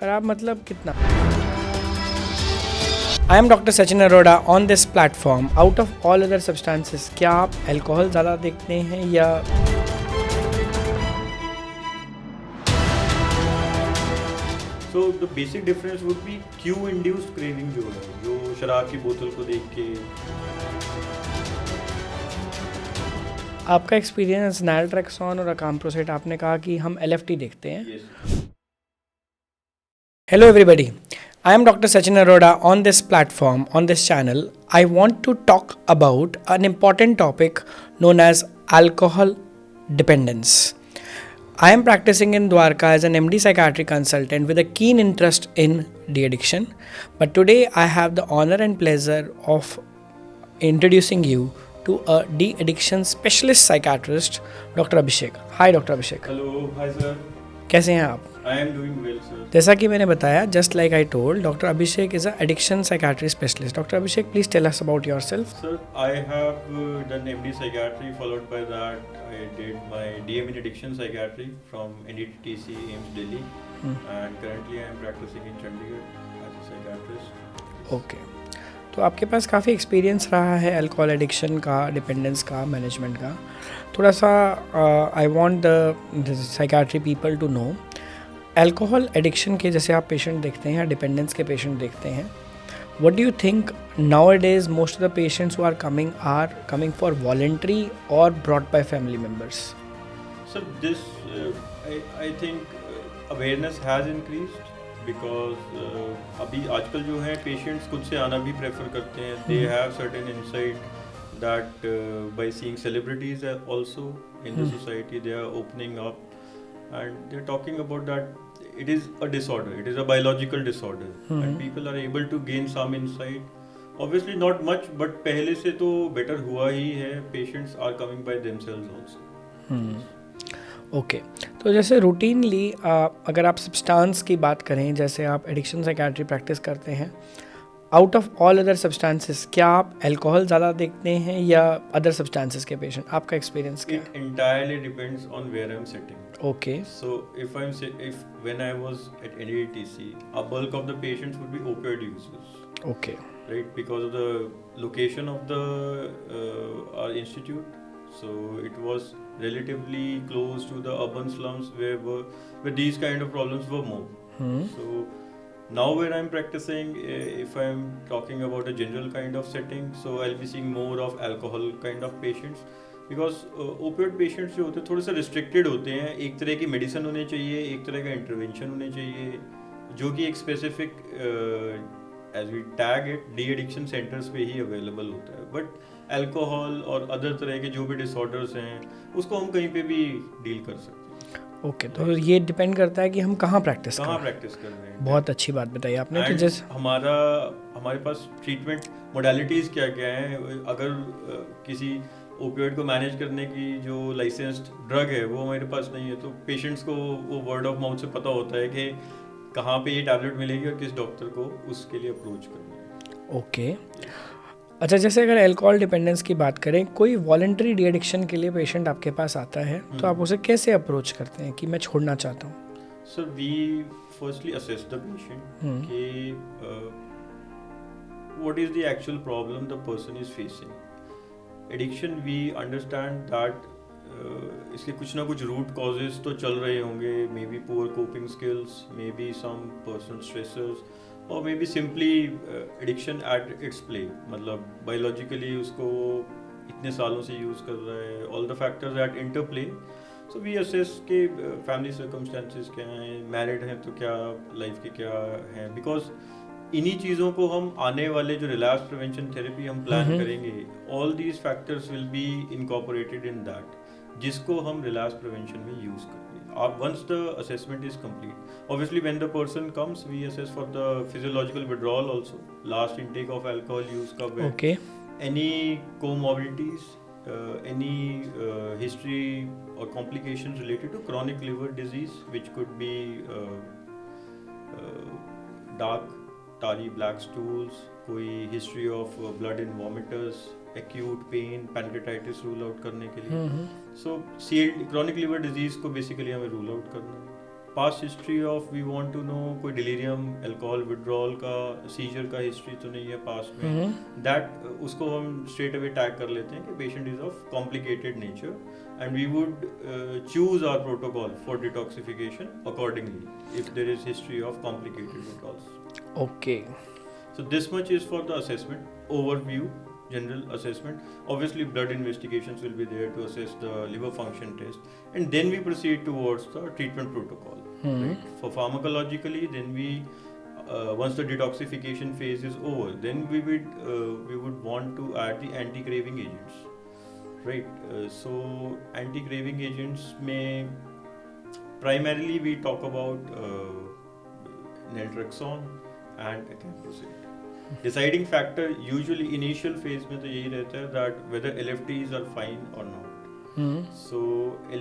खराब मतलब कितना? I am doctor Sachin Arora on this platform out of all other substances क्या आप अल्कोहल ज़्यादा देखते हैं या So the basic difference would be cue induced craving जो है, जो शराब की बोतल को देख के। आपका एक्सपीरियंस नैलट्रेक्सोन और अकाम्प्रोसेट, आपने कहा कि हम LFT देखते हैं. Yes. Hello everybody, I am Dr. Sachin Arora. On this platform, on this channel, I want to talk about an important topic known as alcohol dependence. I am practicing in Dwarka as an MD psychiatry consultant with a keen interest in de-addiction. But today I have the honor and pleasure of introducing you to a de-addiction specialist psychiatrist, Dr. Abhishek. Hi Dr. Abhishek. Hello, hi sir. कैसे हैं आप? I am doing well sir. जैसा कि मैंने बताया, just like I told, doctor Abhishek is a addiction psychiatry specialist. Doctor Abhishek, please tell us about yourself. Sir, I have done MD psychiatry. Followed by that, I did my DM in addiction psychiatry from NDTC AIMS Delhi, and currently I am practicing in Chandigarh as a psychiatrist. Okay, तो आपके पास काफ़ी experience रहा है alcohol addiction का, dependence का, management का. थोड़ा सा I want the psychiatry people to know, alcohol addiction के जैसे आप पेशेंट देखते हैं या डिपेंडेंस के पेशेंट देखते हैं, what do you think nowadays most of the patients who are coming for voluntary और brought by family members? So this, I think awareness has increased because अभी आजकल जो है पेशेंट्स खुद से आना भी प्रेफर करते हैं. They have certain insight that by seeing celebrities also in the society, they are opening up and they're talking about that it is a disorder, it is a biological disorder, and people are able to gain some insight. Obviously not much, but पहले से तो better हुआ ही है. Patients are coming by themselves also. Okay, तो जैसे routinely अगर आप substance की बात करें, जैसे आप एडिक्शन साइकियाट्री प्रैक्टिस करते हैं, out of all other substances क्या आप अल्कोहल ज़्यादा देखते हैं या अदर सब्सटेंसेस के पेशेंट? आपका एक्सपीरियंस क्या It entirely depends on where I'm sitting. है? Okay, So if when I was at NDTC, a bulk of the patients would be opioid users, okay, right? Because of the location of the our institute, so it was relatively close to the urban slums where these kind of problems were more. So now when I'm practicing, if I'm talking about a general kind of setting, so I'll be seeing more of alcohol kind of patients, because opioid patients जो होते हैं थोड़े से restricted होते हैं. एक तरह की मेडिसिन होने चाहिए, एक तरह का इंटरवेंशन होने चाहिए, जो कि एक specific as we tag it de addiction centres पे ही अवेलेबल होता है. बट अल्कोहल और अदर तरह के जो भी डिसऑर्डर्स हैं उसको हम कहीं पे भी डील कर सकते हैं. ओके, तो ये डिपेंड करता है कि हम कहाँ प्रैक्टिस कहाँ करें. प्रैक्टिस कर रहे हैं. बहुत अच्छी बात बताई आपने कि And जैसे हमारे पास ट्रीटमेंट मोडालिटीज़ क्या क्या हैं. अगर किसी ओपियोइड को मैनेज करने की जो लाइसेंस्ड ड्रग है वो हमारे पास नहीं है, तो पेशेंट्स को वो वर्ड ऑफ माउथ से पता होता है कि कहाँ पे ये टैबलेट मिलेगी और किस डॉक्टर को उसके लिए अप्रोच करना है. ओके, अच्छा, जैसे अगर अल्कोहल डिपेंडेंस की बात करें, कोई वॉलंटरी डी एडिक्शन के लिए पेशेंट आपके पास आता है, तो आप उसे कैसे अप्रोच करते हैं कि मैं छोड़ना चाहता हूँ? Sir, we firstly assess the patient कि what is the actual problem the person is facing. Addiction, we understand that इसके कुछ ना कुछ रूट कॉजेज तो चल रहे होंगे. May be poor coping skills, may be some personal stressors, और may be simply addiction at its play. मतलब बायोलॉजिकली उसको इतने सालों से यूज़ कर रहा है. All the factors at interplay. So we assess के फैमिली सर्कमस्टेंसेस क्या हैं, मैरिड हैं तो क्या, लाइफ के क्या हैं. बिकॉज इन्हीं चीज़ों को हम आने वाले जो रिलैप्स प्रिवेंशन थेरेपी हम प्लान करेंगे, all these factors will be incorporated in that, जिसको हम रिलैप्स प्रिवेंशन में यूज़ करेंगे. Once the assessment is complete, obviously when the person comes we assess for the physiological withdrawal also, last intake of alcohol use कब है, okay, any comorbidities, any history or complications related to chronic liver disease, which could be dark tarry black stools, कोई history of blood in vomiters, acute pain, pancreatitis rule out करने के लिए. So chronic liver disease को basically हमें rule out करना है. Past history of we want to know कोई delirium alcohol withdrawal का सीजर का हिस्ट्री तो नहीं है पास्ट में, दैट उसको हम स्ट्रेट अवे टैग कर लेते हैं कि patient is of complicated nature and we would choose our protocol for detoxification accordingly if there is history of complicated withdrawals. Okay. So this much is for the assessment overview, general assessment. Obviously blood investigations will be there to assess the liver function test, and then we proceed towards the treatment protocol. Right? For pharmacologically, then we once the detoxification phase is over, then we would want to add the anti-craving agents. Right, so anti-craving agents में primarily we talk about naltrexone and acamprosate. Deciding factor usually initial phase में तो यही रहता है that whether LFTs are fine or not. So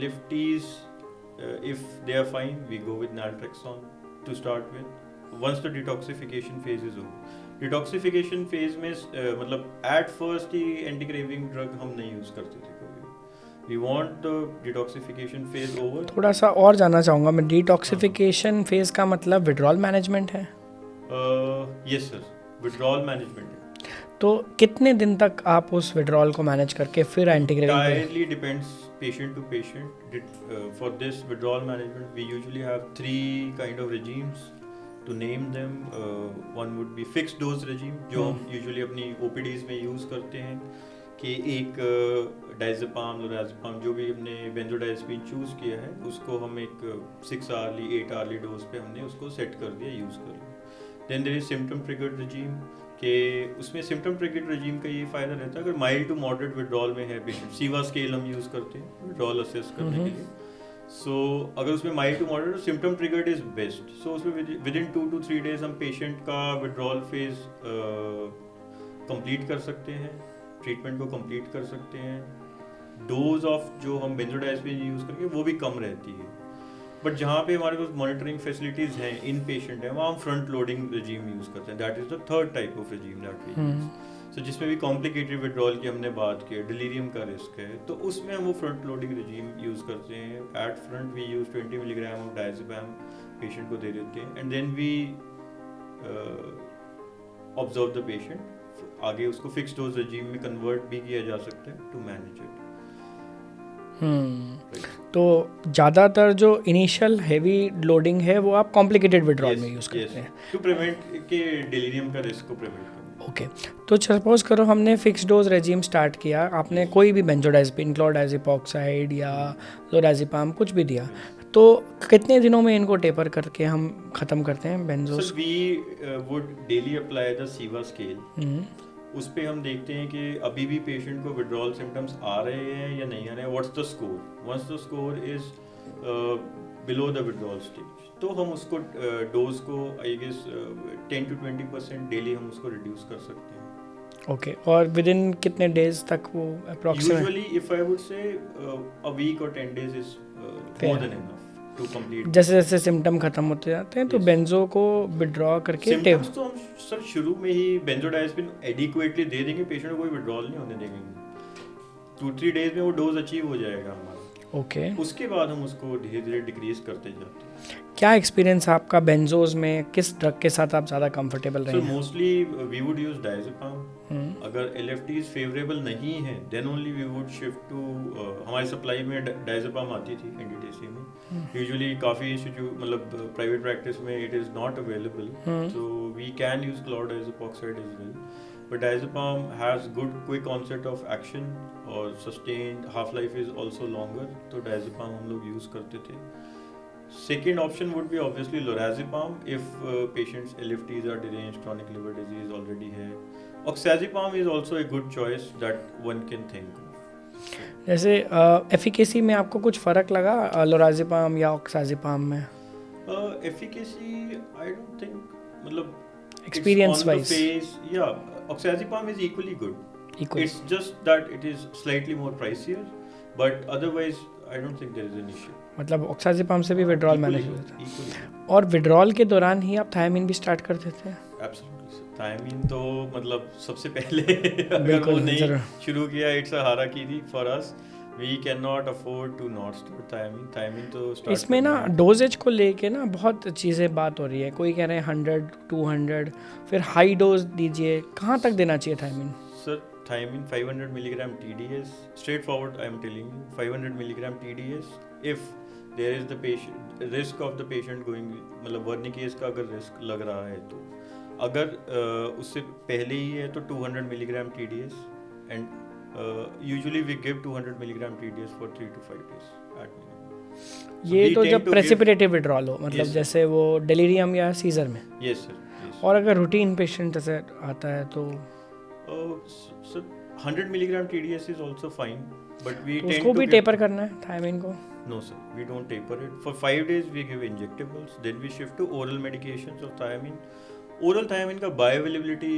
LFTs if they are fine, we go with naltrexone to start with. Once the detoxification phase is over. Detoxification phase में मतलब at first ही anti craving drug हम नहीं use करते थे कभी. We want the detoxification phase over. थोड़ा सा और जानना चाहूँगा मैं, डिटॉक्सिफिकेशन फेज का मतलब विड्रॉल मैनेजमेंट है? यस सर, विड्रॉल मैनेजमेंट है. तो कितने दिन तक आप उस विड्रॉल को मैनेज करके फिर anti craving? Entirely depends patient to patient. For this withdrawal management we usually have 3 kind of regimes. To name them, one would be fixed dose regime जो हम usually अपनी OPDs में use करते हैं कि एक डायज़ेपाम, लोराज़ेपाम जो भी हमने बेंजोडाइज़ेपिन चूज़ किया है उसको हम एक 6 hourly 8 hourly डोज पे हमने उसको सेट कर दिया, यूज़ कर लिया. Then there is symptom triggered regime कि उसमें सिम्टम ट्रिगर्ड regime का ये फ़ायदा रहता है अगर माइल्ड टू मॉडरेट विड्रॉल में है पेशेंट, सीवा स्केल हम यूज़ करते हैं विड्रॉल असेस करने के लिए. सो अगर उसमें mild to moderate symptom triggered is best. So उसमें विद इन 2 to 3 days हम पेशेंट का विड्रॉल फेज कंप्लीट कर सकते हैं, ट्रीटमेंट को कंप्लीट कर सकते हैं. डोज ऑफ जो हम बेंजोडाइज़ेपिन यूज़ करेंगे वो भी कम रहती है. बट जहाँ पे हमारे पास मॉनिटरिंग फैसिलिटीज़ हैं, इन पेशेंट हैं, वहाँ हम फ्रंट लोडिंग regime यूज़ करते हैं. That is the third type of regime that we use. So जिसमें भी कॉम्प्लिकेटेड विड्रॉल की हमने बात की, डिलीरियम का रिस्क है, तो उसमें हम वो फ्रंट लोडिंग regime यूज़ करते हैं. At front we use 20 milligram of diazepam patient को दे देते हैं and then we observe the patient. आगे उसको फिक्स डोज regime में कन्वर्ट भी किया जा सकता है टू मैनेज इट. तो ज़्यादातर जो इनिशियल हेवी लोडिंग है वो आप कॉम्प्लिकेटेड विड्रॉल में यूज़ करते हैं टू प्रिवेंट के डिलीरियम का रिस्क को प्रिवेंट करना. ओके. तो सपोज करो हमने फिक्स डोज रेजिम स्टार्ट किया, आपने कोई भी बेंजोडाइज़ेपिन, क्लोरडाइज़ेपॉक्साइड या लोराज़ेपाम कुछ भी दिया, तो कितने दिनों में इनको टेपर करके हम ख़त्म करते हैं benzos? Sir we would daily apply the सीवा स्केल. उस पे हम देखते हैं कि अभी भी पेशेंट को विड्रॉल सिम्टम्स आ रहे हैं या नहीं आ रहे हैं. What's the score? Once the score is below the withdrawal stage तो हम उसको डोज को आई गेस 10 to 20% डेली हम उसको रिड्यूस कर सकते हैं. ओके. और विद इन कितने डेज तक वो approximate? Usually if I would say a week और 10 days is more than enough to complete. जैसे जैसे सिम्टम खत्म होते जाते हैं तो बेंजो को विड्रॉ करके सिम्टम्स तो हम सर शुरू में ही बेंजोडाइज़ेपिन एडिक्वेटली दे देंगे, पेशेंट को कोई विड्रॉल नहीं होने देंगे. 2-3 days में वो डोज अचीव हो जाएगा हमारा. ओके. उसके बाद हम उसको धीरे धीरे डिक्रीज करते जाते हैं. क्या एक्सपीरियंस आपका बेंजोज में, किस ड्रग के साथ आप ज़्यादा कंफर्टेबल रहे हैं? Mostly we would use diazepam. अगर LFTs फेवरेबल नहीं है then only we would shift to हमारी सप्लाई में डायज़ेपाम आती थी NDTC में. यूजुअली काफ़ी इंस्टीट्यूट मतलब प्राइवेट प्रैक्टिस में it is not available, so we can use chlordiazepoxide as well. But diazepam has good quick onset of action और sustained half life is also longer, तो diazepam हम लोग use करते थे. Second option would be obviously lorazepam if patients LFTs are deranged, chronic liver disease already है. Oxazepam is also a good choice that one can think of. जैसे efficacy में आपको कुछ फ़र्क लगा लोराज़ेपाम या ऑक्साज़ेपाम में? Efficacy I don't think मतलब experience wise. Yeah, oxazepam is equally good. It's just that it is slightly more pricier, but otherwise I don't think there is an issue. मतलब ऑक्साज़ेपाम से भी विड्रॉल मैनेज होता है. और विड्रॉल के दौरान ही आप थायमीन भी स्टार्ट कर देते हैं? Absolutely. थायमीन तो मतलब सबसे पहले अगर वो नहीं शुरू किया इट्स अ हारा की थी for us. We cannot afford to not start thiamine. Thiamine तो start इसमें ना करना है। डोजेज को लेके ना बहुत चीज़ें बात हो रही है, कोई कह रहे हैं 100 200, फिर हाई डोज दीजिए, कहाँ तक देना चाहिए thiamine? Sir, thiamine 500 milligram TDS. Straightforward, I am telling you, 500 milligram TDS. If there is the patient risk of the patient going, मतलब वर्निकेस का अगर रिस्क लग रहा है तो, अगर उससे पहले ही है तो 200 milligram TDS, and usually we give 200 milligram TDS for 3 to 5 days at minimum. So ये we तो tend जब to give- प्रेसिपिटेटिव विड्रॉल हो, मतलब Yes, sir. जैसे वो डेलीरियम या सीजर में, Yes sir, yes. और अगर रूटीन पेशेंट जैसे आता है तो So 100 milligram TDS is also fine, but we tend उसको to भी give- टेपर करना है थायमिन को? No sir, we don't taper it. For 5 days we give injectables, then we shift to oral medications of thiamine. Oral thiamine का bioavailability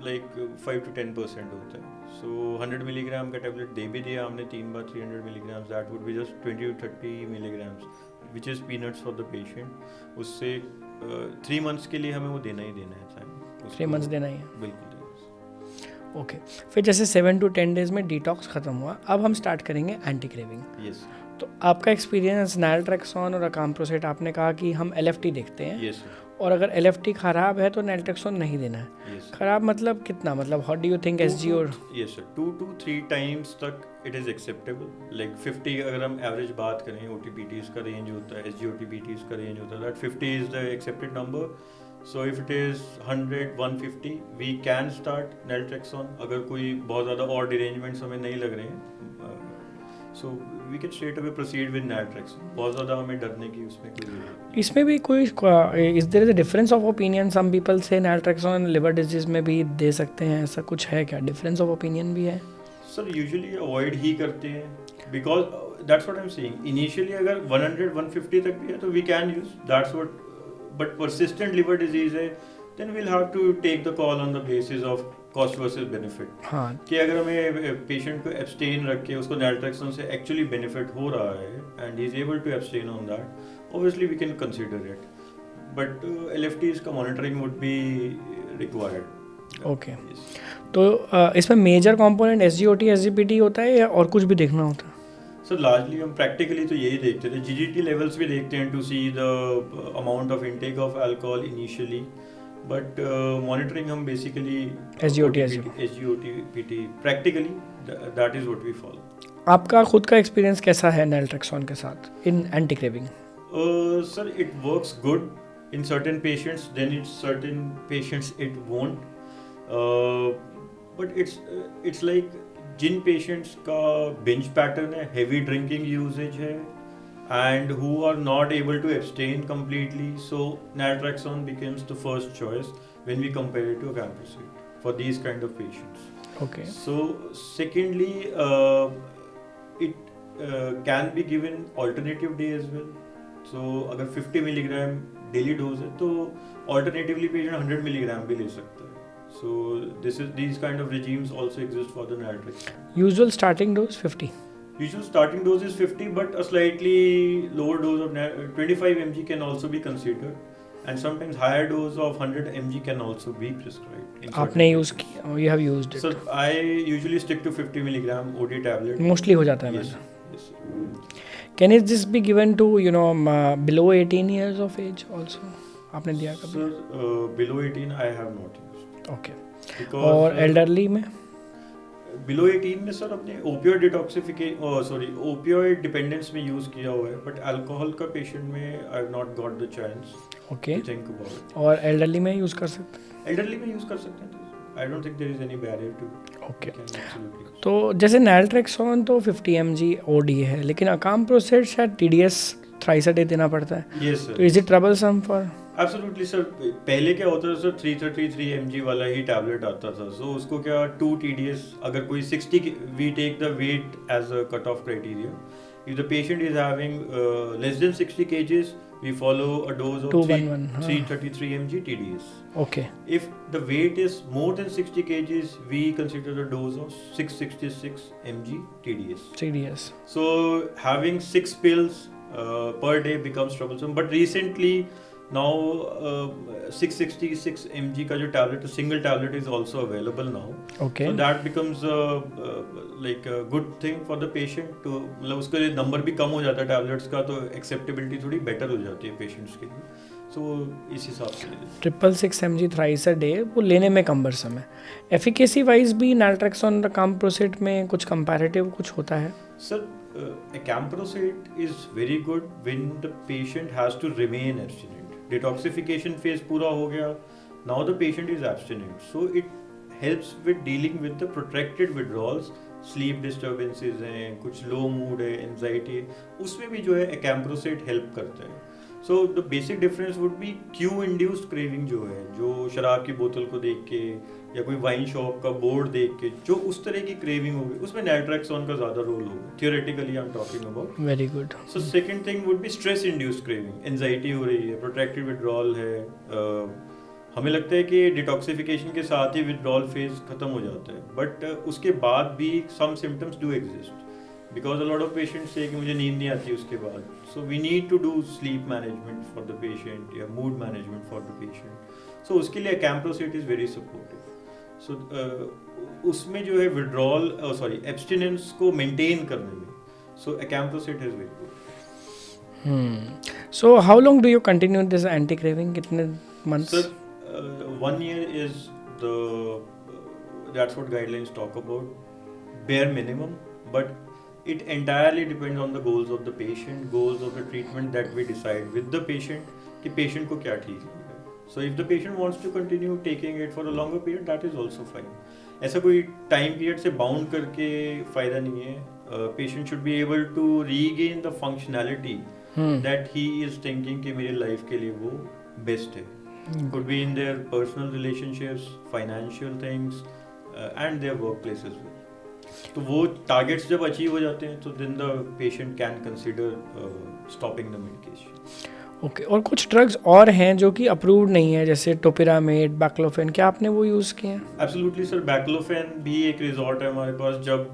like 5 to 10% होता है. So 100 milligram का tablet दे भी दिया हमने 3 बार 300 milligrams, that would be just 20 to 30 milligrams, which is peanuts for the patient. उससे 3 months के लिए हमें वो देना ही देना है thiamine. 3 मंथ्स देना ही है, बिल्कुल देना है. ओके। फिर जैसे 7 to 10 डेज में डिटॉक्स खत्म हुआ, अब हम स्टार्ट करेंगे एंटी क्रेविंग। Yes. तो आपका एक्सपीरियंस नैलट्रेक्सोन और अकाम्प्रोसेट, आपने कहा कि हम LFT देखते हैं, Yes sir. और अगर LFT खराब है तो नैलट्रेक्सोन नहीं देना है। Yes. खराब मतलब कितना, मतलब how do you think SG और Yes sir, 2 to 3 times तक it is acceptable. Like 50 अगर हम एवरेज बात करें, OTPTs का रेंज होता है, SG OTPTs का रेंज होता है, that 50 is the accepted number. So if it is 100 150 we can start naltrexone अगर कोई बहुत ज़्यादा और डिरेंजमेंट्स हमें नहीं लग रहे हैं, so we can straight away proceed with naltrexone. बहुत ज़्यादा हमें डरने की उसमें कोई जरूरत नहीं। इसमें भी कोई is there is a difference of opinion? Some people say naltrexone liver disease में भी दे सकते हैं, ऐसा कुछ है क्या? डिफरेंस ऑफ ओपिनियन भी है? सर यूजुअली अवॉइड ही करते हैं, because that's what I am saying, initially अगर 100 150 तक भी है तो we can use, that's what, but persistent liver disease है then we'll have to take the call on the basis of cost versus benefit, हाँ, कि अगर हमें पेशेंट को एब्सटेन रख के उसको नैलट्रेक्सोन से एक्चुअली बेनिफिट हो रहा है and he is able to abstain on that, obviously we can consider it, but LFTs का monitoring would be required. Okay. तो इसमें मेजर कंपोनेंट SGOT SGPT होता है या और कुछ भी देखना होता है? सर लार्जली हम प्रैक्टिकली तो यही देखते थे, GGT लेवल्स भी देखते हैं to see the amount of intake of alcohol initially, but monitoring हम basically SGOT SGOT practically that is what we follow. आपका खुद का एक्सपीरियंस कैसा है नैलट्रेक्सोन के साथ in anti craving? Sir, it works good in certain patients, then in certain patients it won't. But it's like जिन patients का binge pattern है, heavy drinking usage है, and who are not able to abstain completely, so naltrexone becomes the first choice when we compare it to acamprosate for these kind of patients. Okay. So secondly, it can be given alternative day as well. So अगर 50 milligram daily dose है तो alternatively patient 100 milligram भी ले सकता है। So these kind of regimes also exist for the naltrexone. Usual starting dose 50? Usual starting dose is 50, but a slightly lower dose of 25 mg can also be considered, and sometimes higher dose of 100 mg can also be prescribed. in certain आपने use cases. किया, you have used So it? I usually stick to 50 milligram OD tablet. Mostly हो जाता है Yes, वैसा। yes. Can is this be given to below 18 years of age also? आपने दिया कभी? Sir, below 18 I have not used. Okay. Because और elderly में? below 18 में सर अपने ओपियोइड डिटॉक्सिफिकेशन ओपियोइड डिपेंडेंस में यूज किया हुआ है, बट अल्कोहल का पेशेंट में I have not got the chance okay. To think about. और एल्डरली में यूज़ कर सकते हैं? एल्डरली में यूज कर सकते हैं, I don't think there is any barrier to okay. Absolutely. तो जैसे नैलट्रेक्सोन तो 50 mg OD है, लेकिन अकाम्प्रोसेट शायद TDS थ्राइस अ डे देना पड़ता है, यस तो sir, is it troublesome for? Absolutely sir. पहले क्या होता था सर, 333 mg वाला ही टैबलेट आता था, सो उसको क्या 2 TDS, अगर कोई 60 we take the weight as a cut off criteria, if the patient is having less than 60 kgs we follow a dose of 211, 333 mg TDS. Okay. If the weight is more than 60 kgs, we consider the dose of 666 mg TDS. TDS So having 6 pills per day becomes troublesome. But recently, Now 666 mg का जो tablet, single tablet is also available now. Okay. So that becomes like a good thing for the patient to, मतलब उसके लिए number भी कम हो जाता है tablets का, तो acceptability थोड़ी better हो जाती है patients के लिए. So इस हिसाब से 666 mg थ्राइस अ डे वो लेने में कम्बरसम है. एफिकेसी वाइज भी नैल्ट्रेक्सोन कैम्प्रोसिट में कुछ कंपैरेटिव कुछ होता है? Sir, acamprosate is very good when the patient has to remain abstinent. Detoxification phase पूरा हो गया. Now the patient is abstinent. So it helps with dealing with the protracted withdrawals. Sleep disturbances हैं, कुछ low mood है, anxiety है, उसमें भी जो है acamprosate help करता है. So the basic difference would be Q induced craving जो है, जो शराब की बोतल को देख के या कोई वाइन शॉप का बोर्ड देख के जो उस तरह की क्रेविंग होगी, उसमें नैल्ट्रेक्सोन का ज़्यादा रोल होगा. Theoretically I am talking about. Very good. So second thing would be stress induced craving. Anxiety हो रही है, प्रोट्रैक्टेड विड्रॉल है, हमें लगता है कि डिटॉक्सिफिकेशन के साथ ही विड्रॉल फेज खत्म हो जाता है, बट उसके बाद भी some symptoms do exist because a lot of patients से कि मुझे नींद नहीं आती उसके बाद. So we need to do sleep management for the patient या mood management for the patient. So उसके लिए acamprosate is very supportive. So उसमें जो है विड्रॉल एब्सटिनेंस को मेंटेन करने में, so acamprosate is very good. So how long do you continue this anti craving? कितने months? Sir, 1 year is that's what guidelines talk about, bare minimum, but it entirely depends on the goals of the patient, goals of the treatment that we decide with the patient कि patient को क्या ठीक लगे. So if the patient wants to continue taking it for a longer period, that is also fine. ऐसा कोई time period से bound करके फायदा नहीं है. Patient should be able to regain the functionality that he is thinking कि मेरी life के लिए वो best है. Could be in their personal relationships, financial things, and their workplace as well. तो वो targets जब achieve हो जाते हैं तो then the patient can consider stopping the medication. Okay. और कुछ ड्रग्स और हैं जो कि अप्रूव्ड नहीं है, जैसे टोपिरामेड, बैक्लोफेन, क्या आपने वो यूज़ किए हैं? Absolutely sir, बैक्लोफेन भी एक रिजॉर्ट है हमारे पास. जब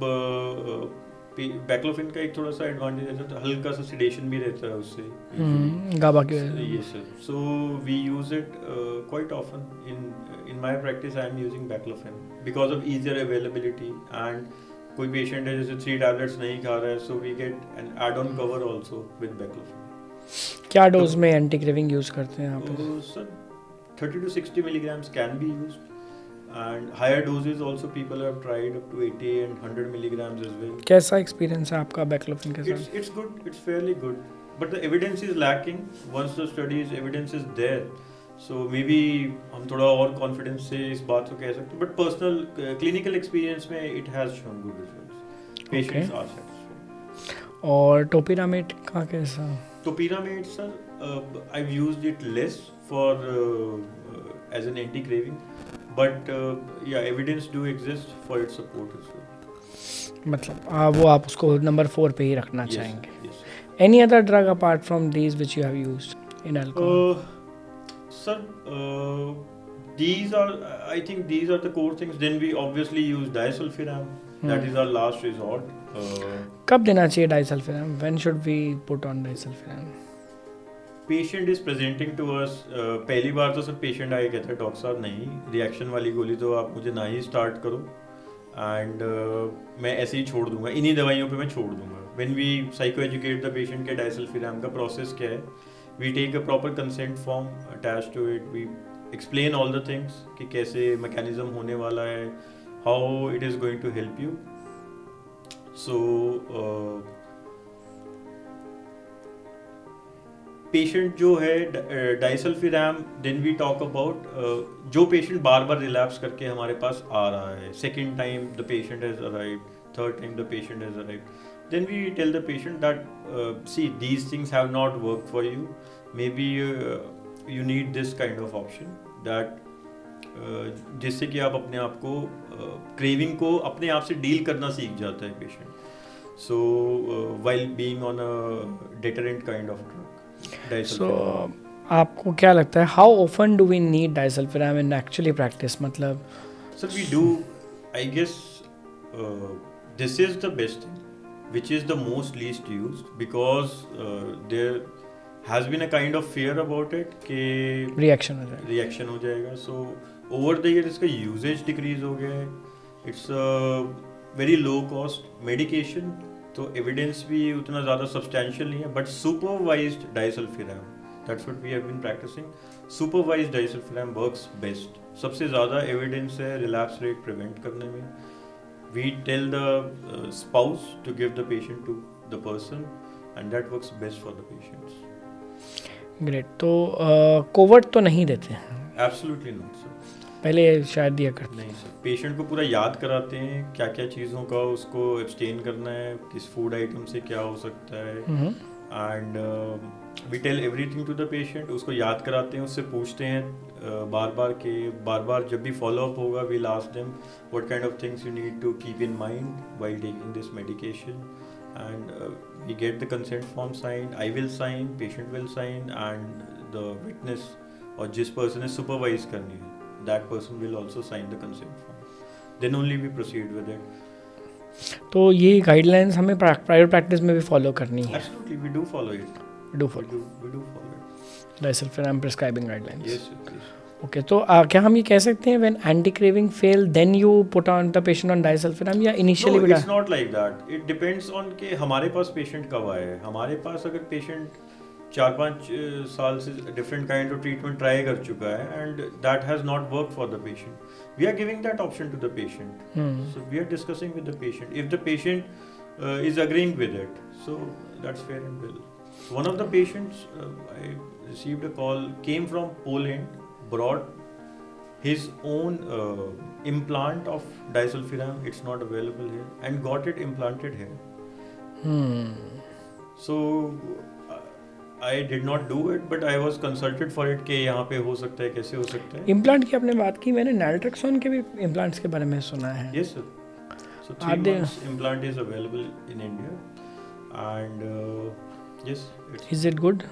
बैक्लोफेन का एक थोड़ा सा एडवांटेज रहता है तो हल्का सा सिडेशन भी रहता है उससे. गाबा के. Yes sir. So we use it quite often in my practice. I am using baclofen because of easier availability, and कोई patient है जैसे 3 tablets नहीं खा रहा है, so we get an add-on cover also with baclofen. क्या dose में anti craving use करते हैं आप? Sir, 30 to 60 milligrams can be used, and higher doses also people have tried up to 80 and 100 milligrams as well. कैसा experience है आपका baclofen के साथ? It's good. It's fairly good. But the evidence is lacking. Once the studies evidence is there, so maybe हम थोड़ा और confidence से इस बात को कह सकते हैं. But personal clinical experience में it has shown good results. Patients are satisfied. और टोपिरामेड का कैसा? Topiramate, sir, I've used it less for as an anti-craving, but yeah, evidence do exist for its support as well. मतलब वो आप उसको number 4 पे ही रखना चाहेंगे? Yes. Any other drug apart from these which you have used in alcohol? Sir, these are, I think these are the core things. Then we obviously use disulfiram. That is our last resort. कब देना चाहिए disulfiram? When should we put on disulfiram? Patient is presenting to us. पहली बार तो sir patient आए कहते हैं doctor साहब नहीं, रिएक्शन वाली गोली तो आप मुझे ना ही स्टार्ट करो, एंड मैं ऐसे ही छोड़ दूंगा, इन्हीं दवाइयों पे मैं छोड़ दूंगा. When we psycho educate the patient के डाइसल्फिराम का प्रोसेस क्या है, we take a proper consent form attach to it, we explain all the things कि कैसे मैकेनिज्म होने वाला है, how it is going to help you. So patient जो है disulfiram, then we talk about जो पेशेंट बार बार रिलैप्स करके हमारे पास आ रहा है, second time the patient has arrived, third time the patient has arrived, then we tell the patient that see these things have not work for you, may be you need this kind of option, that जिससे कि आप अपने आप को craving को अपने आप से डील करना सीख जाता है patient. So while being on a deterrent kind of drug. So, आपको क्या लगता है how often do we need disulfiram in actually practice? मतलब sir we do, I guess this is the best thing which is the most least used because has been a kind of fear about it कि reaction हो जाएगा. So over the year इसका usage decrease हो गया है. It's very low cost medication, तो evidence भी उतना ज़्यादा सब्सटैंशियल नहीं है, but supervised disulfiram, that's what we have been practicing. Supervised disulfiram works best. सबसे ज़्यादा एविडेंस है रिलैप्स रेट प्रिवेंट करने में. We tell the spouse to give the patient to the person and that works best for the patients. Great. तो covert तो नहीं देते हैं? Absolutely not sir. पहले शायद दिया करते. नहीं सर, पेशेंट को पूरा याद कराते हैं क्या क्या चीज़ों का उसको एब्सटेन करना है, किस फूड आइटम से क्या हो सकता है, and we tell everything to the patient. उसको याद कराते हैं, उससे पूछते हैं बार बार जब भी फॉलो अप होगा we'll ask them what kind of things you need to keep in mind while taking this medication, and we get the consent form signed. I will sign, patient will sign, and the witness or जिस person is supervise करनी है, that person will also sign the consent form. Then only we proceed with it. तो ये guidelines हमें private practice में भी follow करनी है? Absolutely, we do follow it. We do follow it. Disulfiram prescribing guidelines. Yes, yes. Okay. तो क्या हम ये कह सकते हैं when anti craving fail then you put on the patient on disulfiram, या initially? No, it's not like that. It depends on कि हमारे पास पेशेंट कब आए हैं. हमारे पास अगर पेशेंट 4-5 साल से different kind of treatment try कर चुका है and that has not work for the patient, we are giving that option to the patient. So we are discussing with the patient. If the patient is agreeing with it, so that's fair and well. One of the patients I received a call, came from Poland, brought his own implant of disulfiram, it's not available here, and got it implanted here. So I did not do it, but I was consulted for it कि यहाँ पे हो सकता है, कैसे हो सकता है. इम्प्लांट की आपने बात की, मैंने नैल्ट्रेक्सोन के भी इम्प्लांट्स के बारे में सुना है. Yes sir. So 3 months implant is available in India, and yes, is it good?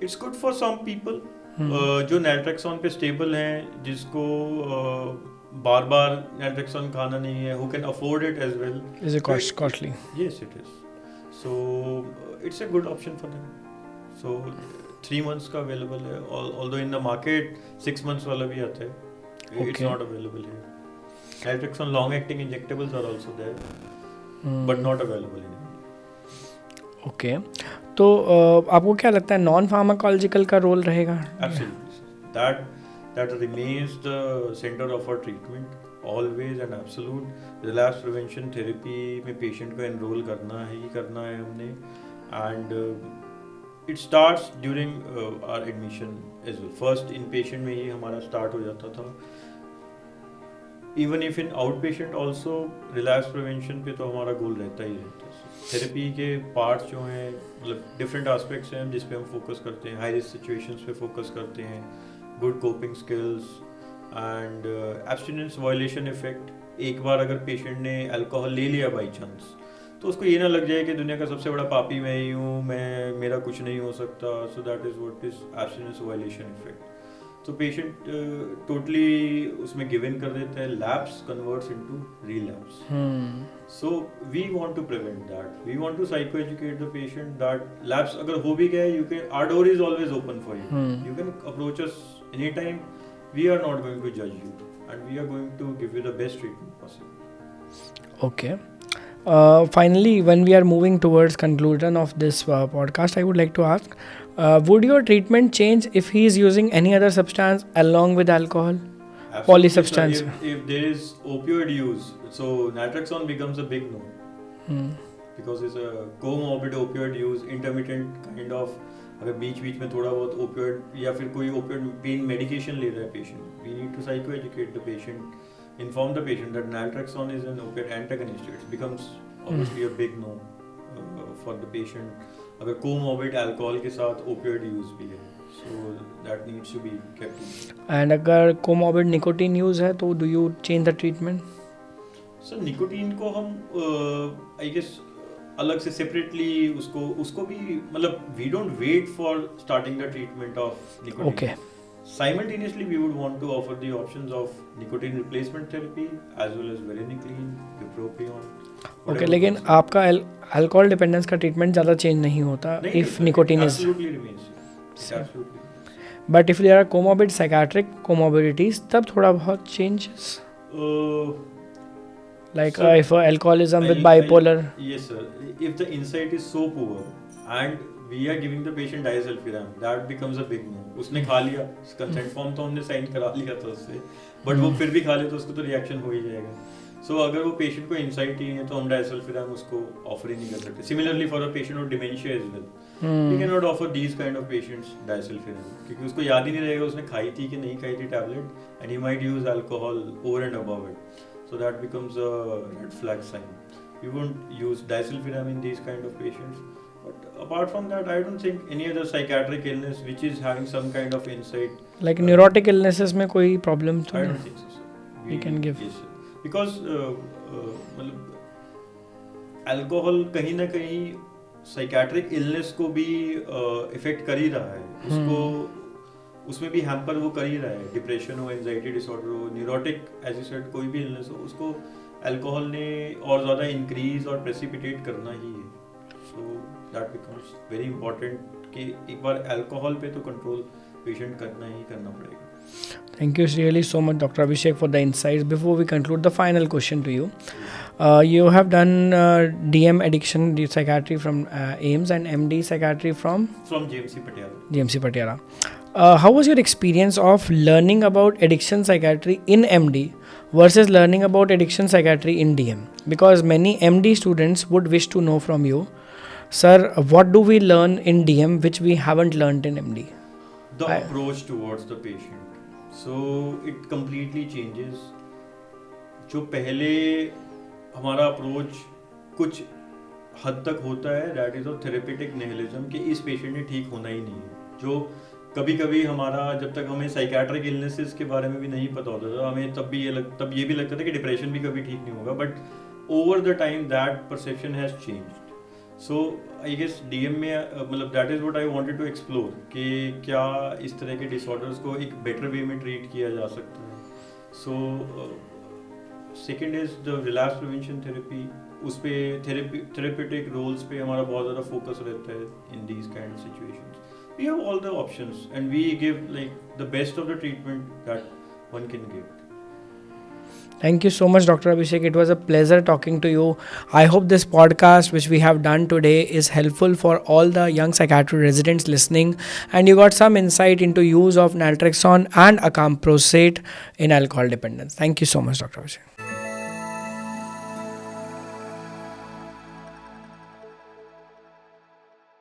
It's good for some people. जो नैल्ट्रेक्सोन पे स्टेबल हैं, जिसको बार बार नैल्ट्रेक्सोन खाना नहीं है, who can afford it as well. Is it costly? Yes, it is. So it's a good option for them. So 3 months का available है, although in the market 6 months वाला भी आता है. It's not available here. Naltrexone long acting injectables are also there, but not available in India. Okay. तो आपको क्या लगता है नॉन फार्माकोलॉजिकल का रोल रहेगा? Absolutely. That remains the center of our treatment, always and absolute. Relapse prevention therapy में patient को enroll करना है हमने, and it starts during our admission as well. First inpatient में ही हमारा start हो जाता था. Even if in outpatient also, relapse prevention पे तो हमारा गोल रहता ही रहता है. थेरेपी के पार्ट्स जो हैं, मतलब डिफरेंट एस्पेक्ट्स हैं जिस पे हम फोकस करते हैं. हाई रिस्क सिचुएशंस पे फोकस करते हैं, good coping skills and abstinence violation effect. एक बार अगर पेशेंट ने अल्कोहल ले लिया बाई चांस, तो उसको ये ना लग जाए कि दुनिया का सबसे बड़ा पापी मैं ही हूँ, मेरा कुछ नहीं हो सकता. So that is what is abstinence violation effect. तो पेशेंट टोटली उसमें गिव इन कर देता है, lapse converts into relapse. So we want to prevent that. We want to psycho educate the patient that lapse अगर हो भी गया, you can, our door is always open for you. You can approach us any time. We are not going to जज you and we are going to give you the best treatment possible. Okay. Finally, when we are moving towards conclusion of this podcast, I would like to ask, would your treatment change if he is using any other substance along with alcohol? Absolutely, Polysubstance. If there is opioid use, so naltrexone becomes a big no. Because it's a comorbid opioid use, intermittent kind of. अगर बीच में थोड़ा बहुत opioid या फिर कोई opioid pain medication ले रहा है patient, we need to psychoeducate the patient, inform the patient that naltrexone is an opioid antagonist. It becomes obviously a big no for the patient. अगर comorbid alcohol के साथ opioid use भी है, so that needs to be kept in mind. And अगर comorbid nicotine use है तो do you change the treatment? So nicotine को हम I guess अलग से separately उसको भी, मतलब we don't wait for starting the treatment of nicotine. Okay. Simultaneously, we would want to offer the options of nicotine replacement therapy as well as varenicline, bupropion. Okay whatever लेकिन works. आपका alcohol dependence का treatment ज़्यादा change नहीं होता नहीं, if नहीं, nicotine it is absolutely remains. It Same. absolutely remains. But if there are comorbid psychiatric comorbidities तब थोड़ा बहुत changes Uh, like Sir, if alcoholism with I'll- bipolar Yes, sir. If the insight is so poor and we are giving the patient diazepam, that becomes a big no. उसने खा लिया, consent form तो हमने sign करा लिया था उससे, but वो फिर भी खा ले तो उसको तो रिएक्शन हो ही जाएगा. So अगर वो पेशेंट को इंसाइट ही नहीं है तो हम diazepam उसको ऑफर ही नहीं कर सकते. Similarly for a patient with dementia as well, we cannot offer these kind of patients diazepam क्योंकि उसको याद ही नहीं रहेगा उसने खाई थी कि नहीं खाई थी tablet, and he might use alcohol over and above it. So that becomes a red flag sign. We won't use diazepam in these kind of patients. But apart from that, I don't think any other psychiatric illness which is having some kind of insight. Like neurotic illnesses में कोई problem तो I नहीं don't think so, sir. We can give. Yes, sir. Because मतलब alcohol कहीं ना कहीं psychiatric illness को भी affect कर ही रहा है. उसको उसमें भी हैम्पर वो कर ही रहा है. डिप्रेशन हो, एंजाइटी डिसऑर्डर हो, न्यूरोटिक एज यू सेड कोई भी इलनेस हो, उसको अल्कोहल ने और ज़्यादा इंक्रीज और प्रेसिपिटेट करना ही है. So that becomes very important कि एक बार अल्कोहल पे तो कंट्रोल पेशेंट करना ही करना पड़ेगा. Thank you really so much, Dr. Abhishek, for the insights. Before we conclude, the final question to you. You have done DM addiction psychiatry from AIMS and MD psychiatry from JMC Patiala. GMC Patiala. How was your experience of learning about addiction psychiatry in MD versus learning about addiction psychiatry in DM? Because many MD students would wish to know from you, sir, what do we learn in DM which we haven't learned in MD? The approach towards the patient. So it completely changes. जो पहले हमारा approach कुछ हद तक होता है, that is a therapeutic nihilism कि इस पेशेंट ने ठीक होना ही नहीं है. जो कभी कभी हमारा जब तक हमें साइकियाट्रिक इलनेसेस के बारे में भी नहीं पता होता था, हमें तब ये भी लगता था कि डिप्रेशन भी कभी ठीक नहीं होगा. But over the time that perception has changed. So I guess DM में मतलब that is what I wanted to explore कि क्या इस तरह के डिसऑर्डर्स को एक बेटर वे में ट्रीट किया जा सकता है. So second is the relapse prevention therapy. उस पे थेरेपेटिक रोल्स पे हमारा बहुत ज़्यादा फोकस रहता है in these kind of situations. We have all the options and we give like the best of the treatment that one can give. Thank you so much, Dr. Abhishek. It was a pleasure talking to you. I hope this podcast, which we have done today, is helpful for all the young psychiatry residents listening, and you got some insight into use of naltrexone and acamprosate in alcohol dependence. Thank you so much, Dr. Abhishek.